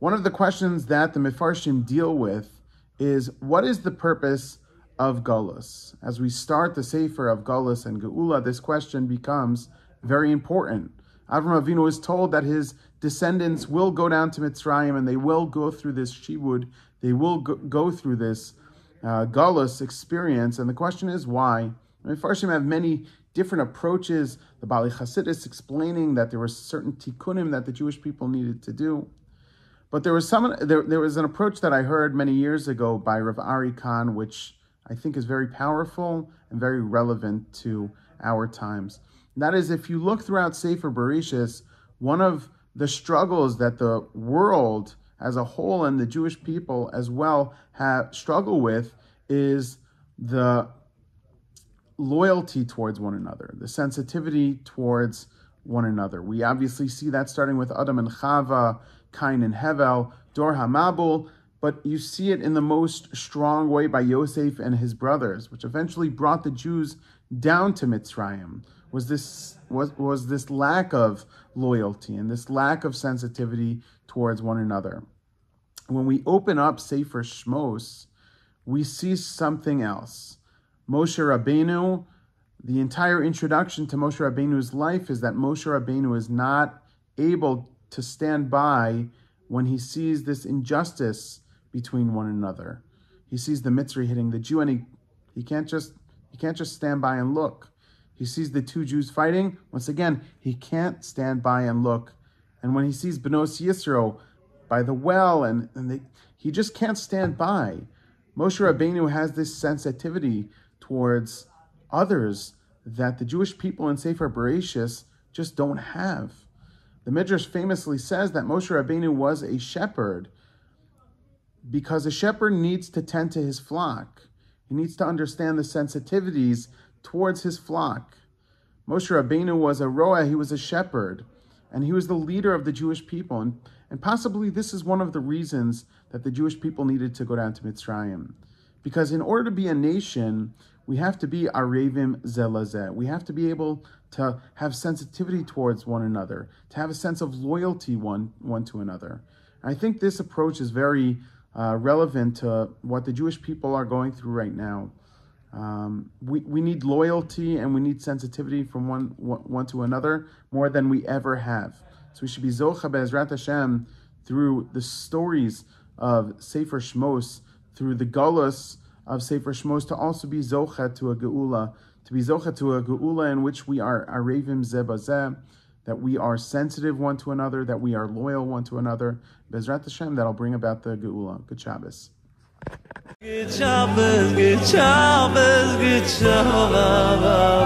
One of the questions that the Mefarshim deal with is, what is the purpose of Golus? As we start the Sefer of Golus and Geula, this question becomes very important. Avram Avinu is told that his descendants will go down to Mitzrayim and they will go through this shivud, they will go through this Golus experience, and the question is why? The Mefarshim have many different approaches. The Bali Chasidus explaining that there were certain tikkunim that the Jewish people needed to do. But there was an approach that I heard many years ago by Rav Ari Khan, which I think is very powerful and very relevant to our times. And that is, if you look throughout Sefer Bereshis, one of the struggles that the world as a whole and the Jewish people as well struggle with is the loyalty towards one another, the sensitivity towards one another. We obviously see that starting with Adam and Chava, Cain and Hevel, Dor HaMabul, but you see it in the most strong way by Yosef and his brothers, which eventually brought the Jews down to Mitzrayim, was this lack of loyalty and this lack of sensitivity towards one another. When we open up Sefer Shmos, we see something else. Moshe Rabbeinu, the entire introduction to Moshe Rabbeinu's life is that Moshe Rabbeinu is not able to stand by when he sees this injustice between one another. He sees the Mitzri hitting the Jew, and he can't just stand by and look. He sees the two Jews fighting. Once again, he can't stand by and look. And when he sees Benos Yisro by the well, he just can't stand by. Moshe Rabbeinu has this sensitivity towards others that the Jewish people in Sefer Bereshis just don't have. The Midrash famously says that Moshe Rabbeinu was a shepherd because a shepherd needs to tend to his flock. He needs to understand the sensitivities towards his flock. Moshe Rabbeinu was a roah, he was a shepherd, and he was the leader of the Jewish people. And possibly this is one of the reasons that the Jewish people needed to go down to Mitzrayim. Because in order to be a nation, we have to be arevim zelazeh. We have to be able to have sensitivity towards one another, to have a sense of loyalty one to another. And I think this approach is very relevant to what the Jewish people are going through right now. We need loyalty and we need sensitivity from one to another more than we ever have. So we should be zocha be'ezrat Hashem through the stories of Sefer Shmos, through the galus of Sefer Shmos, to also be zocha to a geula, in which we are arevim zeh bazeh, that we are sensitive one to another, that we are loyal one to another. Be'ezrat Hashem, that'll bring about the geula. Good Shabbos. Good Shabbos, good Shabbos, good Shabbos.